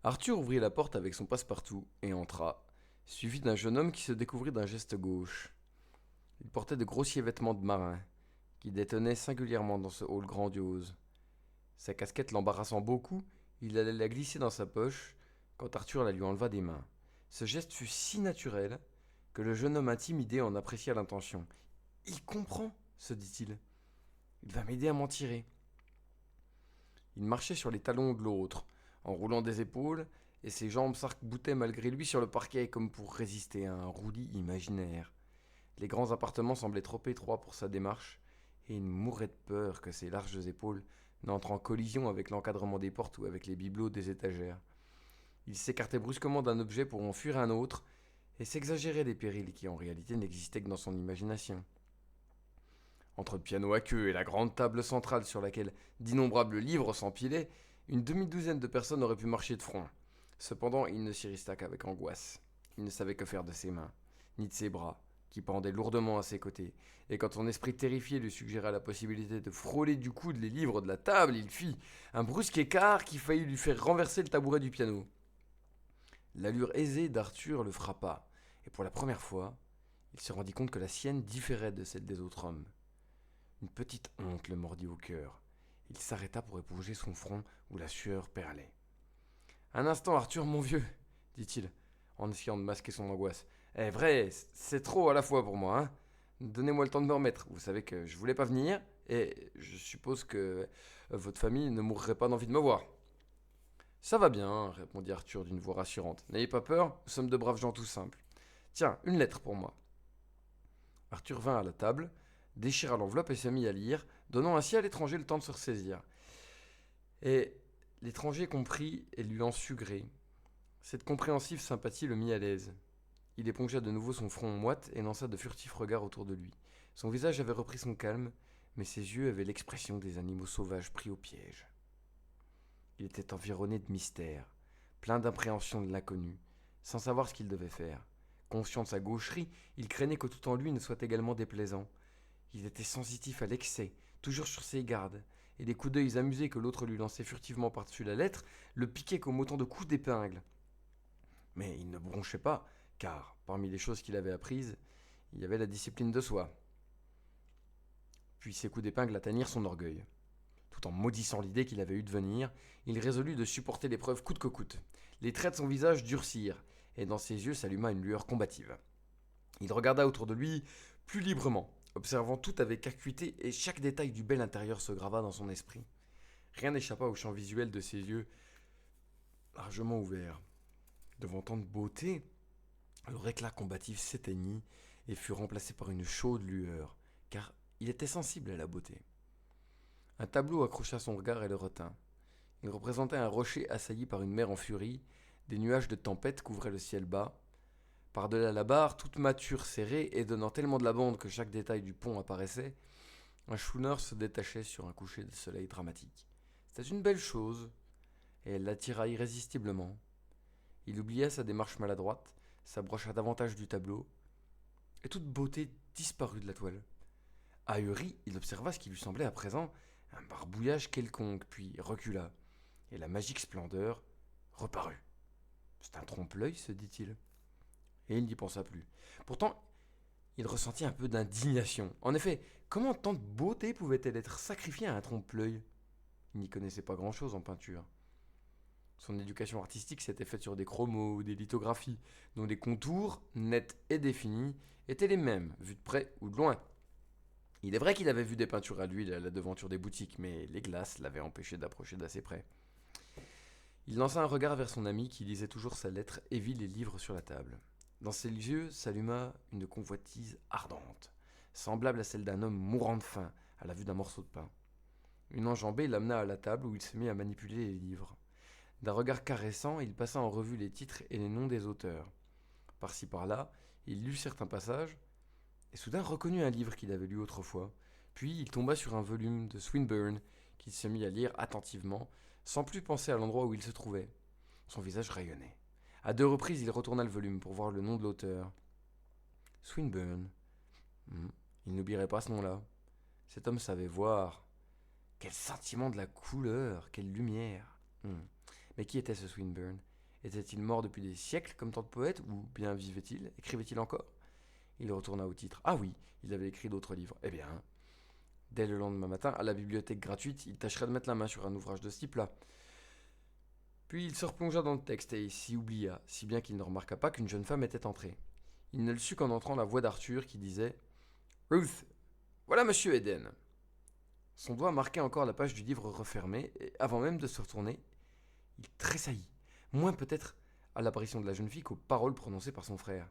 Arthur ouvrit la porte avec son passe-partout et entra, suivi d'un jeune homme qui se découvrit d'un geste gauche. Il portait de grossiers vêtements de marin, qui détonnaient singulièrement dans ce hall grandiose. Sa casquette l'embarrassant beaucoup, il allait la glisser dans sa poche quand Arthur la lui enleva des mains. Ce geste fut si naturel que le jeune homme intimidé en apprécia l'intention. Il comprend, se dit-il. Il va m'aider à m'en tirer. Il marchait sur les talons de l'autre, en roulant des épaules, et ses jambes s'arc-boutaient malgré lui sur le parquet comme pour résister à un roulis imaginaire. Les grands appartements semblaient trop étroits pour sa démarche, et il mourait de peur que ses larges épaules n'entrent en collision avec l'encadrement des portes ou avec les bibelots des étagères. Il s'écartait brusquement d'un objet pour en fuir un autre, et s'exagérait des périls qui en réalité n'existaient que dans son imagination. Entre le piano à queue et la grande table centrale sur laquelle d'innombrables livres s'empilaient, une demi-douzaine de personnes auraient pu marcher de front. Cependant, il ne s'y resta qu'avec angoisse. Il ne savait que faire de ses mains, ni de ses bras, qui pendaient lourdement à ses côtés, et quand son esprit terrifié lui suggéra la possibilité de frôler du coude les livres de la table, il fit un brusque écart qui faillit lui faire renverser le tabouret du piano. L'allure aisée d'Arthur le frappa, et pour la première fois, il se rendit compte que la sienne différait de celle des autres hommes. Une petite honte le mordit au cœur. Il s'arrêta pour éponger son front où la sueur perlait. Un instant, Arthur, mon vieux, dit-il, en essayant de masquer son angoisse. Eh, vrai, c'est trop à la fois pour moi, hein. Donnez-moi le temps de me remettre. Vous savez que je voulais pas venir, et je suppose que votre famille ne mourrait pas d'envie de me voir. Ça va bien, répondit Arthur d'une voix rassurante. N'ayez pas peur, nous sommes de braves gens tout simples. Tiens, une lettre pour moi. Arthur vint à la table, déchira l'enveloppe et se mit à lire, donnant ainsi à l'étranger le temps de se ressaisir. Et l'étranger comprit et lui en sut gré. Cette compréhensive sympathie le mit à l'aise. Il épongea de nouveau son front moite et lança de furtifs regards autour de lui. Son visage avait repris son calme, mais ses yeux avaient l'expression des animaux sauvages pris au piège. Il était environné de mystère, plein d'appréhension de l'inconnu, sans savoir ce qu'il devait faire. Conscient de sa gaucherie, il craignait que tout en lui ne soit également déplaisant. Il était sensitif à l'excès, toujours sur ses gardes, et les coups d'œil amusés que l'autre lui lançait furtivement par-dessus la lettre le piquaient comme autant de coups d'épingle. Mais il ne bronchait pas, car, parmi les choses qu'il avait apprises, il y avait la discipline de soi. Puis ces coups d'épingle atteignirent son orgueil. Tout en maudissant l'idée qu'il avait eue de venir, il résolut de supporter l'épreuve coûte que coûte. Les traits de son visage durcirent, et dans ses yeux s'alluma une lueur combative. Il regarda autour de lui plus librement, observant tout avec acuité, et chaque détail du bel intérieur se grava dans son esprit. Rien n'échappa au champ visuel de ses yeux largement ouverts. Devant tant de beauté, leur éclat combatif s'éteignit et fut remplacé par une chaude lueur, car il était sensible à la beauté. Un tableau accrocha son regard et le retint. Il représentait un rocher assailli par une mer en furie, des nuages de tempête couvraient le ciel bas. Par-delà la barre, toute mature serrée et donnant tellement de la bande que chaque détail du pont apparaissait, un schooner se détachait sur un coucher de soleil dramatique. C'était une belle chose, et elle l'attira irrésistiblement. Il oublia sa démarche maladroite, s'approcha davantage du tableau, et toute beauté disparut de la toile. Ahuri, il observa ce qui lui semblait à présent un barbouillage quelconque, puis recula, et la magique splendeur reparut. C'est un trompe-l'œil, se dit-il. Et il n'y pensa plus. Pourtant, il ressentit un peu d'indignation. En effet, comment tant de beauté pouvait-elle être sacrifiée à un trompe-l'œil? Il n'y connaissait pas grand-chose en peinture. Son éducation artistique s'était faite sur des chromos ou des lithographies, dont les contours, nets et définis, étaient les mêmes, vus de près ou de loin. Il est vrai qu'il avait vu des peintures à l'huile à la devanture des boutiques, mais les glaces l'avaient empêché d'approcher d'assez près. Il lança un regard vers son ami qui lisait toujours sa lettre et vit les livres sur la table. Dans ses yeux s'alluma une convoitise ardente, semblable à celle d'un homme mourant de faim à la vue d'un morceau de pain. Une enjambée l'amena à la table où il se mit à manipuler les livres. D'un regard caressant, il passa en revue les titres et les noms des auteurs. Par-ci par-là, il lut certains passages, et soudain reconnut un livre qu'il avait lu autrefois. Puis il tomba sur un volume de Swinburne qu'il se mit à lire attentivement, sans plus penser à l'endroit où il se trouvait. Son visage rayonnait. À deux reprises, il retourna le volume pour voir le nom de l'auteur. Swinburne. Il n'oublierait pas ce nom-là. Cet homme savait voir. Quel sentiment de la couleur, quelle lumière. Mais qui était ce Swinburne? Était-il mort depuis des siècles comme tant de poètes, ou bien vivait-il, écrivait-il encore? Il retourna au titre. Ah oui, il avait écrit d'autres livres. Eh bien, dès le lendemain matin, à la bibliothèque gratuite, il tâcherait de mettre la main sur un ouvrage de ce type-là. Puis il se replongea dans le texte et s'y oublia, si bien qu'il ne remarqua pas qu'une jeune femme était entrée. Il ne le sut qu'en entrant la voix d'Arthur qui disait Ruth, voilà Monsieur Eden. Son doigt marquait encore la page du livre refermé, et avant même de se retourner, il tressaillit, moins peut-être à l'apparition de la jeune fille qu'aux paroles prononcées par son frère.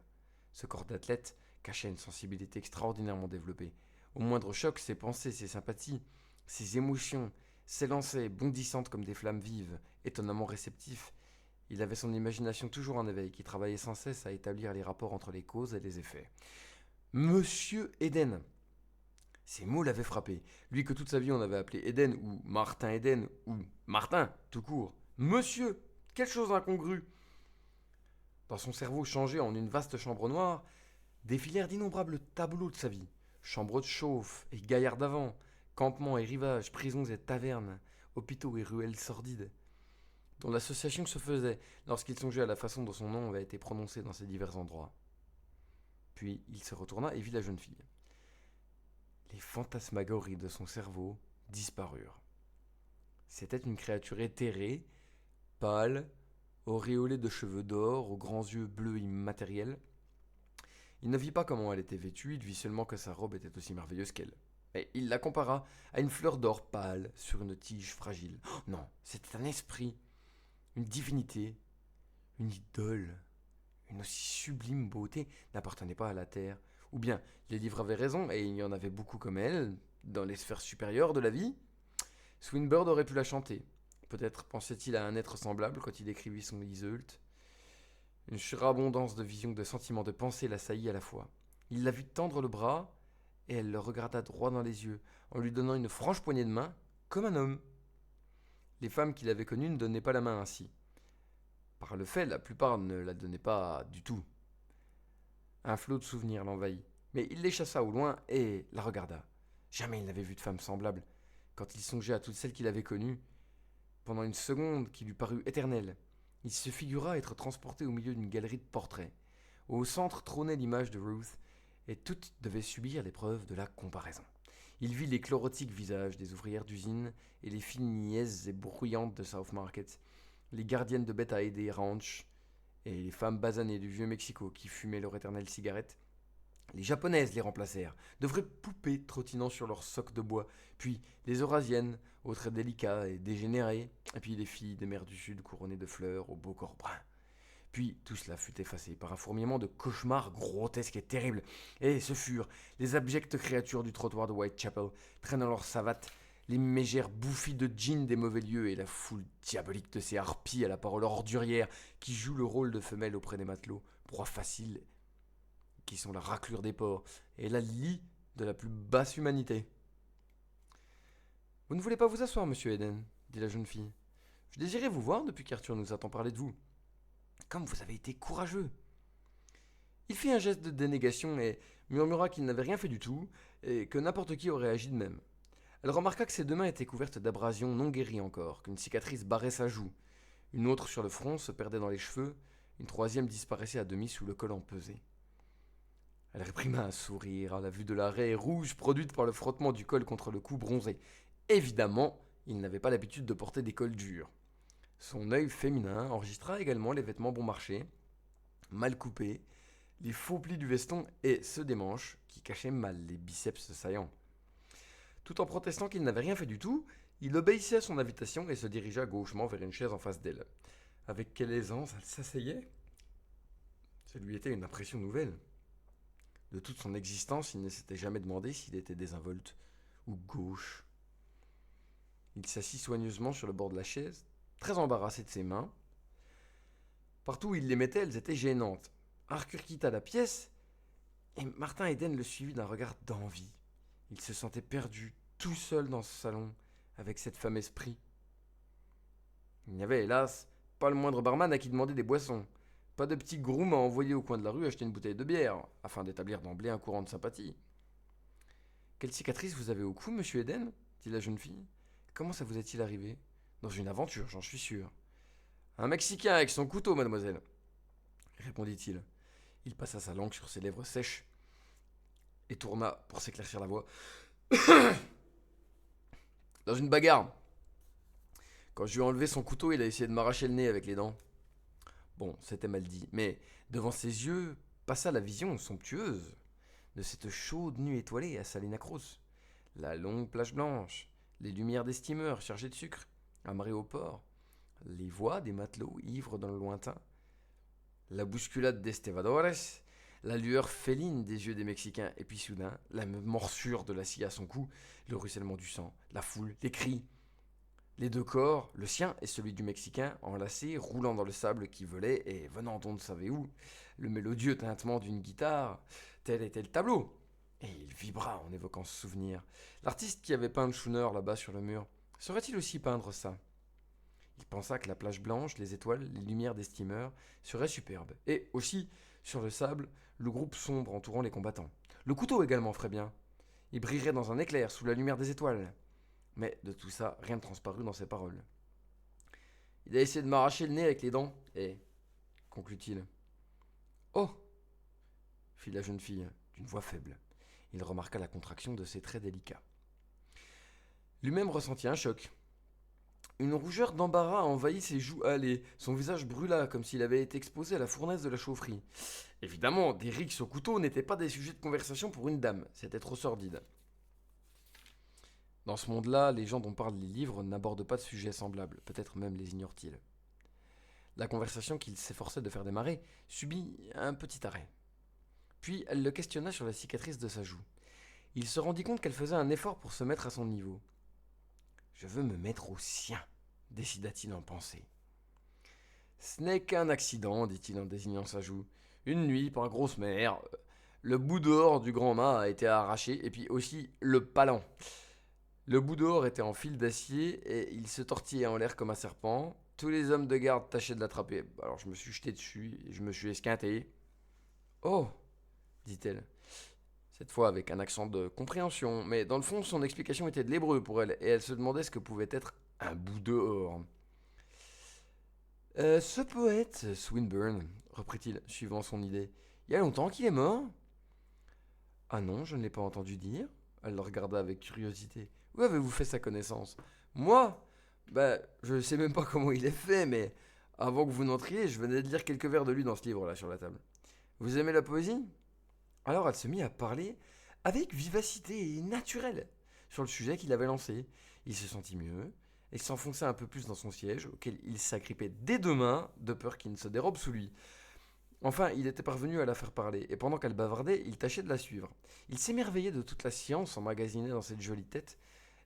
Ce corps d'athlète cachait une sensibilité extraordinairement développée. Au moindre choc, ses pensées, ses sympathies, ses émotions s'élançaient, bondissantes comme des flammes vives, étonnamment réceptifs. Il avait son imagination toujours en éveil, qui travaillait sans cesse à établir les rapports entre les causes et les effets. Monsieur Eden. Ces mots l'avaient frappé. Lui que toute sa vie on avait appelé Eden, ou Martin Eden, ou Martin, tout court. Monsieur. Quelle chose incongrue. Dans son cerveau changé en une vaste chambre noire, défilèrent d'innombrables tableaux de sa vie. Chambres de chauffe et gaillards d'avant, campements et rivages, prisons et tavernes, hôpitaux et ruelles sordides, dont l'association se faisait lorsqu'il songeait à la façon dont son nom avait été prononcé dans ces divers endroits. Puis il se retourna et vit la jeune fille. Les fantasmagories de son cerveau disparurent. C'était une créature éthérée, pâle, auréolée de cheveux d'or, aux grands yeux bleus immatériels. Il ne vit pas comment elle était vêtue, il vit seulement que sa robe était aussi merveilleuse qu'elle. Et il la compara à une fleur d'or pâle sur une tige fragile. Oh non, c'était un esprit, une divinité, une idole. Une aussi sublime beauté n'appartenait pas à la terre. Ou bien les livres avaient raison et il y en avait beaucoup comme elle, dans les sphères supérieures de la vie. Swinburne aurait pu la chanter. Peut-être pensait-il à un être semblable quand il écrivit son Iseult. Une surabondance de visions, de sentiments, de pensées l'assaillit à la fois. Il la vit tendre le bras et elle le regarda droit dans les yeux, en lui donnant une franche poignée de main, comme un homme. Les femmes qu'il avait connues ne donnaient pas la main ainsi. Par le fait, la plupart ne la donnaient pas du tout. Un flot de souvenirs l'envahit, mais il les chassa au loin et la regarda. Jamais il n'avait vu de femme semblable. Quand il songeait à toutes celles qu'il avait connues, pendant une seconde qui lui parut éternelle, il se figura être transporté au milieu d'une galerie de portraits. Au centre trônait l'image de Ruth, et toutes devaient subir l'épreuve de la comparaison. Il vit les chlorotiques visages des ouvrières d'usine et les filles niaises et bruyantes de South Market, les gardiennes de bétail des ranchs et les femmes basanées du vieux Mexico qui fumaient leur éternelle cigarette. Les japonaises les remplacèrent, de vraies poupées trottinant sur leurs socs de bois, puis les eurasiennes, aux traits délicats et dégénérés, et puis les filles des mers du Sud couronnées de fleurs, aux beaux corps bruns. Puis tout cela fut effacé par un fourmillement de cauchemars grotesques et terribles, et ce furent les abjectes créatures du trottoir de Whitechapel, traînant leurs savates, les mégères bouffies de djinns des mauvais lieux et la foule diabolique de ces harpies à la parole ordurière qui jouent le rôle de femelles auprès des matelots, proie facile, qui sont la raclure des porcs et la lie de la plus basse humanité. Vous ne voulez pas vous asseoir, monsieur Eden, dit la jeune fille. Je désirais vous voir depuis qu'Arthur nous a tant parlé de vous. Comme vous avez été courageux. Il fit un geste de dénégation et murmura qu'il n'avait rien fait du tout et que n'importe qui aurait agi de même. Elle remarqua que ses deux mains étaient couvertes d'abrasions non guéries encore, qu'une cicatrice barrait sa joue. Une autre sur le front se perdait dans les cheveux, une troisième disparaissait à demi sous le col empesé. Elle réprima un sourire à la vue de la raie rouge produite par le frottement du col contre le cou bronzé. Évidemment, il n'avait pas l'habitude de porter des cols durs. Son œil féminin enregistra également les vêtements bon marché, mal coupés, les faux plis du veston et ceux des manches, qui cachaient mal les biceps saillants. Tout en protestant qu'il n'avait rien fait du tout, il obéissait à son invitation et se dirigea gauchement vers une chaise en face d'elle. Avec quelle aisance elle s'asseyait. Ça lui était une impression nouvelle. De toute son existence, il ne s'était jamais demandé s'il était désinvolte ou gauche. Il s'assit soigneusement sur le bord de la chaise, très embarrassé de ses mains. Partout où il les mettait, elles étaient gênantes. Arthur quitta la pièce et Martin Eden le suivit d'un regard d'envie. Il se sentait perdu, tout seul dans ce salon, avec cette femme esprit. Il n'y avait, hélas, pas le moindre barman à qui demander des boissons. Pas de petit groom à envoyer au coin de la rue acheter une bouteille de bière, afin d'établir d'emblée un courant de sympathie. Quelle cicatrice vous avez au cou, monsieur Eden dit la jeune fille. Comment ça vous est-il arrivé? Dans une aventure, j'en suis sûr. Un Mexicain avec son couteau, mademoiselle, répondit-il. Il passa sa langue sur ses lèvres sèches et tourna pour s'éclaircir la voix. Dans une bagarre. Quand je lui ai enlevé son couteau, il a essayé de m'arracher le nez avec les dents. Bon, c'était mal dit, mais devant ses yeux passa la vision somptueuse de cette chaude nuit étoilée à Salinacros. La longue plage blanche, les lumières des steamers chargés de sucre, amarrés au port, les voix des matelots ivres dans le lointain, la bousculade des stevadores, la lueur féline des yeux des Mexicains, et puis soudain, la morsure de la scie à son cou, le ruissellement du sang, la foule, les cris. Les deux corps, le sien et celui du Mexicain, enlacés, roulant dans le sable qui volait et venant on ne savait où, le mélodieux tintement d'une guitare, tel était le tableau. Et il vibra en évoquant ce souvenir. L'artiste qui avait peint le schooner là-bas sur le mur, saurait-il aussi peindre ça? Il pensa que la plage blanche, les étoiles, les lumières des steamers seraient superbes. Et aussi, sur le sable, le groupe sombre entourant les combattants. Le couteau également ferait bien. Il brillerait dans un éclair sous la lumière des étoiles. Mais de tout ça, rien ne transparut dans ses paroles. Il a essayé de m'arracher le nez avec les dents, et, conclut-il. Oh, fit la jeune fille, d'une voix faible. Il remarqua la contraction de ses traits délicats. Lui-même ressentit un choc. Une rougeur d'embarras envahit ses joues hâlées. Son visage brûla comme s'il avait été exposé à la fournaise de la chaufferie. Évidemment, des rixes au couteau n'étaient pas des sujets de conversation pour une dame. C'était trop sordide. Dans ce monde-là, les gens dont parlent les livres n'abordent pas de sujets semblables, peut-être même les ignorent-ils. La conversation qu'il s'efforçait de faire démarrer subit un petit arrêt. Puis elle le questionna sur la cicatrice de sa joue. Il se rendit compte qu'elle faisait un effort pour se mettre à son niveau. « Je veux me mettre au sien », décida-t-il en pensée. « Ce n'est qu'un accident, dit-il en désignant sa joue. Une nuit, par grosse mer, le bout dehors du grand mât a été arraché, et puis aussi le palan. Le bout dehors était en fil d'acier, et il se tortillait en l'air comme un serpent. Tous les hommes de garde tâchaient de l'attraper. Alors je me suis jeté dessus, et je me suis esquinté. « Oh !» dit-elle, cette fois avec un accent de compréhension, mais dans le fond, son explication était de l'hébreu pour elle, et elle se demandait ce que pouvait être un bout dehors. Ce poète, Swinburne, reprit-il, suivant son idée, il y a longtemps qu'il est mort? Ah non, je ne l'ai pas entendu dire. Elle le regarda avec curiosité. Où avez-vous fait sa connaissance? Moi? Je ne sais même pas comment il est fait, mais avant que vous n'entriez, je venais de lire quelques vers de lui dans ce livre-là sur la table. Vous aimez la poésie? Alors elle se mit à parler avec vivacité et naturelle sur le sujet qu'il avait lancé. Il se sentit mieux et s'enfonça un peu plus dans son siège, auquel il s'agrippait des deux mains, de peur qu'il ne se dérobe sous lui. Enfin, il était parvenu à la faire parler, et pendant qu'elle bavardait, il tâchait de la suivre. Il s'émerveillait de toute la science emmagasinée dans cette jolie tête,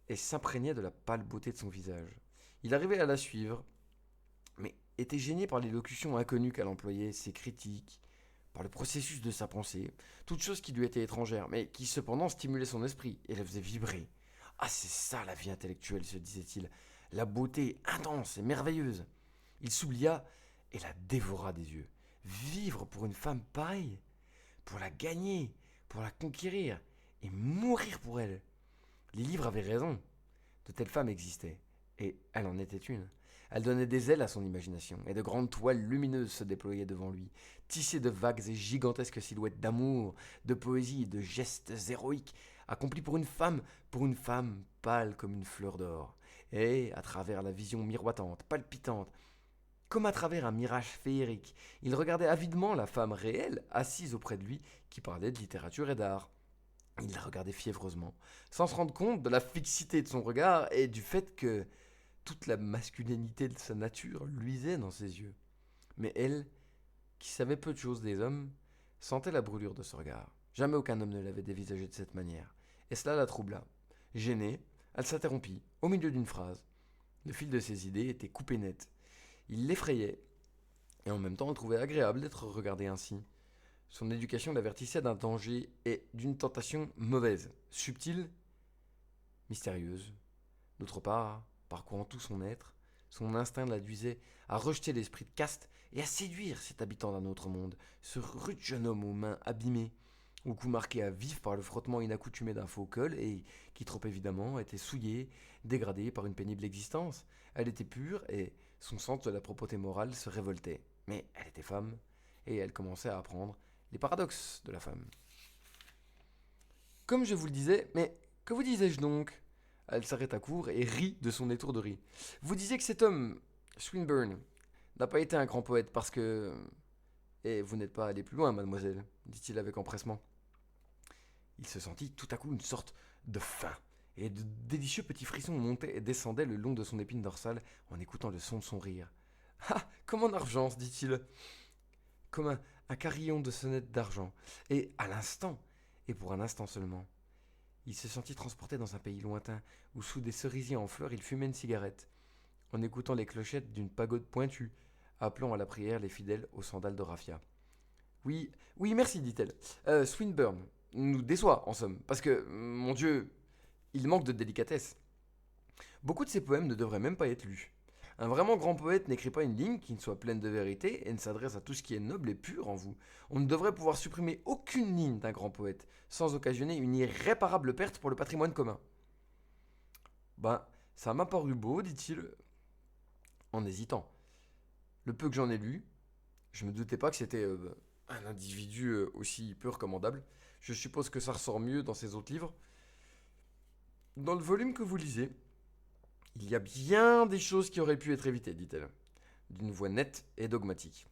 et s'imprégnait de la pâle beauté de son visage. Il arrivait à la suivre, mais était gêné par l'élocution inconnue qu'elle employait, ses critiques, par le processus de sa pensée, toute chose qui lui était étrangère, mais qui cependant stimulait son esprit et le faisait vibrer. Ah, c'est ça la vie intellectuelle, se disait-il, la beauté intense et merveilleuse. Il s'oublia et la dévora des yeux. Vivre pour une femme pareille, pour la gagner, pour la conquérir, et mourir pour elle. Les livres avaient raison, de telles femmes existaient, et elle en était une. Elle donnait des ailes à son imagination, et de grandes toiles lumineuses se déployaient devant lui, tissées de vagues et gigantesques silhouettes d'amour, de poésie et de gestes héroïques, accomplis pour une femme pâle comme une fleur d'or. Et, à travers la vision miroitante, palpitante, comme à travers un mirage féerique, il regardait avidement la femme réelle, assise auprès de lui, qui parlait de littérature et d'art. Il la regardait fiévreusement, sans se rendre compte de la fixité de son regard et du fait que toute la masculinité de sa nature luisait dans ses yeux. Mais elle, qui savait peu de choses des hommes, sentait la brûlure de ce regard. Jamais aucun homme ne l'avait dévisagé de cette manière. Et cela la troubla. Gênée, elle s'interrompit, au milieu d'une phrase. Le fil de ses idées était coupé net. Il l'effrayait, et en même temps elle trouvait agréable d'être regardée ainsi. Son éducation l'avertissait d'un danger et d'une tentation mauvaise, subtile, mystérieuse. D'autre part, parcourant tout son être, son instinct l'induisait à rejeter l'esprit de caste et à séduire cet habitant d'un autre monde, ce rude jeune homme aux mains abîmées, au cou marqué à vif par le frottement inaccoutumé d'un faux col et qui, trop évidemment, était souillé, dégradé par une pénible existence. Elle était pure et son sens de la propreté morale se révoltait. Mais elle était femme et elle commençait à apprendre les paradoxes de la femme. Comme je vous le disais, mais que vous disais-je donc? Elle s'arrêta court et rit de son étourderie. Vous disiez que cet homme, Swinburne, n'a pas été un grand poète parce que... Et vous n'êtes pas allé plus loin, mademoiselle, dit-il avec empressement. Il se sentit tout à coup une sorte de faim, et de délicieux petits frissons montaient et descendaient le long de son épine dorsale en écoutant le son de son rire. Ah, comme en argent, dit-il, comme un carillon de sonnette d'argent. Et à l'instant, et pour un instant seulement, il se sentit transporté dans un pays lointain, où sous des cerisiers en fleurs il fumait une cigarette, en écoutant les clochettes d'une pagode pointue, appelant à la prière les fidèles aux sandales de raffia. Oui, oui, merci, dit-elle. Swinburne nous déçoit, en somme, parce que, mon Dieu, il manque de délicatesse. Beaucoup de ses poèmes ne devraient même pas être lus. Un vraiment grand poète n'écrit pas une ligne qui ne soit pleine de vérité et ne s'adresse à tout ce qui est noble et pur en vous. On ne devrait pouvoir supprimer aucune ligne d'un grand poète sans occasionner une irréparable perte pour le patrimoine commun. Ben, ça m'a paru beau, dit-il, en hésitant. Le peu que j'en ai lu, je me doutais pas que c'était un individu aussi peu recommandable. Je suppose que ça ressort mieux dans ses autres livres. Dans le volume que vous lisez, il y a bien des choses qui auraient pu être évitées, dit-elle, d'une voix nette et dogmatique.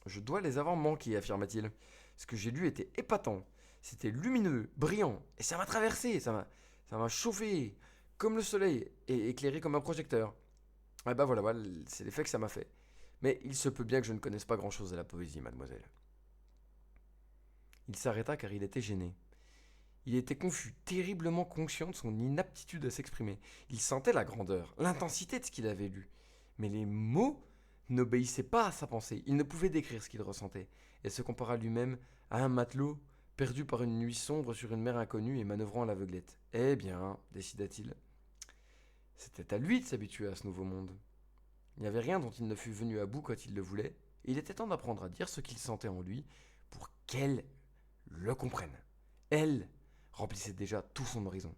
Je dois les avoir manquées, affirma-t-il. Ce que j'ai lu était épatant. C'était lumineux, brillant, et ça m'a traversé, ça m'a chauffé, comme le soleil, et éclairé comme un projecteur. Ah bah voilà, c'est l'effet que ça m'a fait. Mais il se peut bien que je ne connaisse pas grand-chose à la poésie, mademoiselle. Il s'arrêta car il était gêné. Il était confus, terriblement conscient de son inaptitude à s'exprimer. Il sentait la grandeur, l'intensité de ce qu'il avait lu. Mais les mots n'obéissaient pas à sa pensée. Il ne pouvait décrire ce qu'il ressentait, et se compara lui-même à un matelot perdu par une nuit sombre sur une mer inconnue et manœuvrant à l'aveuglette. Eh bien, décida-t-il, c'était à lui de s'habituer à ce nouveau monde. Il n'y avait rien dont il ne fût venu à bout quand il le voulait, et il était temps d'apprendre à dire ce qu'il sentait en lui pour qu'elle le comprenne. Elle remplissait déjà tout son horizon.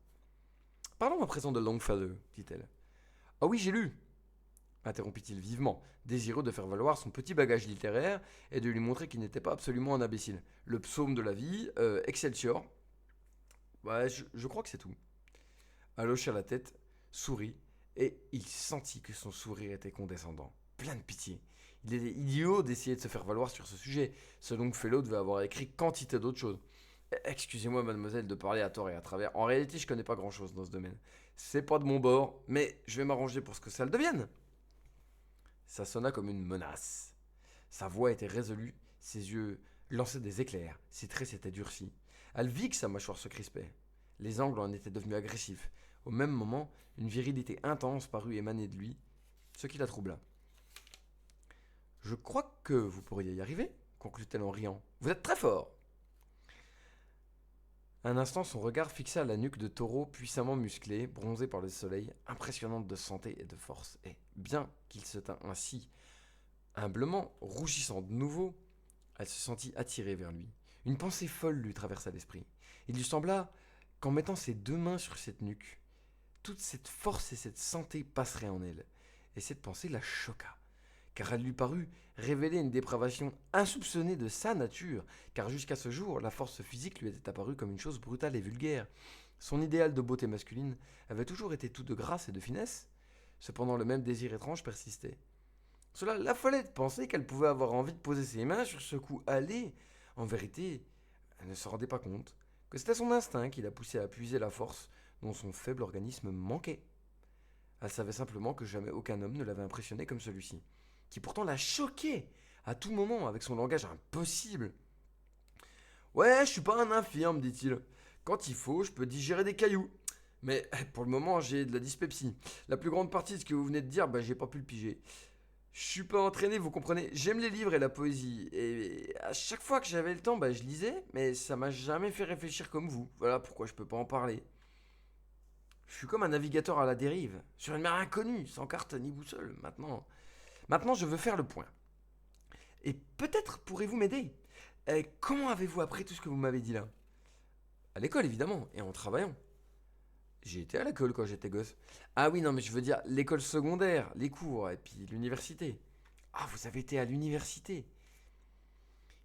Parlons à présent de Longfellow, dit-elle. Ah oui, j'ai lu, interrompit-il vivement, désireux de faire valoir son petit bagage littéraire et de lui montrer qu'il n'était pas absolument un imbécile. Le psaume de la vie, Excelsior. Ouais, je crois que c'est tout. Elle hocha la tête, sourit, et il sentit que son sourire était condescendant, plein de pitié. Il était idiot d'essayer de se faire valoir sur ce sujet. Ce Longfellow devait avoir écrit quantité d'autres choses. Excusez-moi, mademoiselle, de parler à tort et à travers. En réalité, je connais pas grand-chose dans ce domaine. C'est pas de mon bord, mais je vais m'arranger pour ce que ça le devienne. Ça sonna comme une menace. Sa voix était résolue, ses yeux lançaient des éclairs, ses traits s'étaient durcis. Elle vit que sa mâchoire se crispait. Les angles en étaient devenus agressifs. Au même moment, une virilité intense parut émaner de lui, ce qui la troubla. Je crois que vous pourriez y arriver, conclut-elle en riant. Vous êtes très fort. Un instant, son regard fixa la nuque de taureau puissamment musclée, bronzée par le soleil, impressionnante de santé et de force. Et, bien qu'il se tint ainsi, humblement, rougissant de nouveau, elle se sentit attirée vers lui. Une pensée folle lui traversa l'esprit. Il lui sembla qu'en mettant ses deux mains sur cette nuque, toute cette force et cette santé passeraient en elle. Et cette pensée la choqua, car elle lui parut révéler une dépravation insoupçonnée de sa nature, car jusqu'à ce jour, la force physique lui était apparue comme une chose brutale et vulgaire. Son idéal de beauté masculine avait toujours été tout de grâce et de finesse. Cependant, le même désir étrange persistait. Cela l'affolait de penser qu'elle pouvait avoir envie de poser ses mains sur ce cou hâlé. En vérité, elle ne se rendait pas compte que c'était son instinct qui la poussait à puiser la force dont son faible organisme manquait. Elle savait simplement que jamais aucun homme ne l'avait impressionnée comme celui-ci, qui pourtant la choquait à tout moment avec son langage impossible. Ouais, je suis pas un infirme, dit-il. Quand il faut, je peux digérer des cailloux. Mais pour le moment, j'ai de la dyspepsie. La plus grande partie de ce que vous venez de dire, j'ai pas pu le piger. Je suis pas entraîné, vous comprenez. J'aime les livres et la poésie. Et à chaque fois que j'avais le temps, je lisais, mais ça m'a jamais fait réfléchir comme vous. Voilà pourquoi je peux pas en parler. Je suis comme un navigateur à la dérive, sur une mer inconnue, sans carte ni boussole. Maintenant, je veux faire le point. Et peut-être pourrez-vous m'aider. Comment avez-vous appris tout ce que vous m'avez dit là? À l'école, évidemment, et en travaillant. J'ai été à l'école quand j'étais gosse. Ah oui, non, mais je veux dire l'école secondaire, les cours, et puis l'université. Ah, vous avez été à l'université.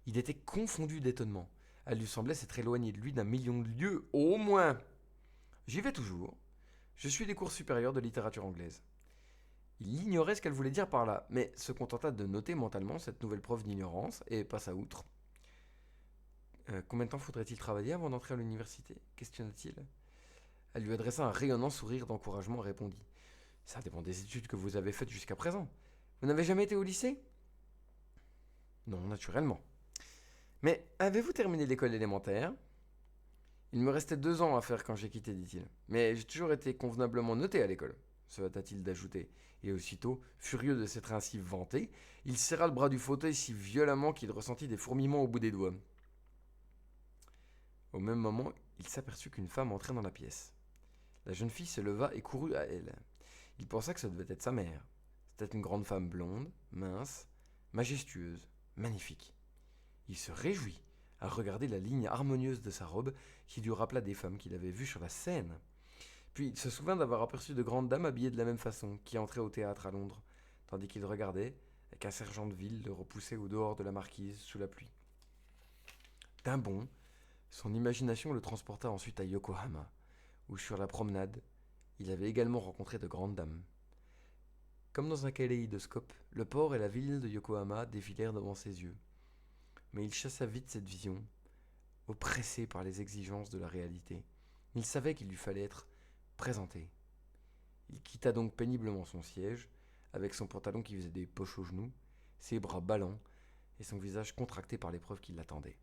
Il était confondu d'étonnement. Elle lui semblait s'être éloignée de lui d'un million de lieues au moins. J'y vais toujours. Je suis des cours supérieurs de littérature anglaise. Il ignorait ce qu'elle voulait dire par là, mais se contenta de noter mentalement cette nouvelle preuve d'ignorance et passa outre. Combien de temps faudrait-il travailler avant d'entrer à l'université questionna-t-il. Elle lui adressa un rayonnant sourire d'encouragement et répondit. Ça dépend des études que vous avez faites jusqu'à présent. Vous n'avez jamais été au lycée? Non, naturellement. Mais avez-vous terminé l'école élémentaire? Il me restait 2 ans à faire quand j'ai quitté, dit-il. Mais j'ai toujours été convenablement noté à l'école, se hâta-t-il d'ajouter. Et aussitôt, furieux de s'être ainsi vanté, il serra le bras du fauteuil si violemment qu'il ressentit des fourmillements au bout des doigts. Au même moment, il s'aperçut qu'une femme entrait dans la pièce. La jeune fille se leva et courut à elle. Il pensa que ça devait être sa mère. C'était une grande femme blonde, mince, majestueuse, magnifique. Il se réjouit à regarder la ligne harmonieuse de sa robe qui lui rappela des femmes qu'il avait vues sur la scène. Puis il se souvint d'avoir aperçu de grandes dames habillées de la même façon qui entraient au théâtre à Londres, tandis qu'il regardait et qu'un sergent de ville le repoussait au dehors de la marquise sous la pluie. D'un bond, son imagination le transporta ensuite à Yokohama, où sur la promenade, il avait également rencontré de grandes dames. Comme dans un kaléidoscope, le port et la ville de Yokohama défilèrent devant ses yeux. Mais il chassa vite cette vision, oppressé par les exigences de la réalité. Il savait qu'il lui fallait être présenté. Il quitta donc péniblement son siège, avec son pantalon qui faisait des poches aux genoux, ses bras ballants et son visage contracté par l'épreuve qui l'attendait.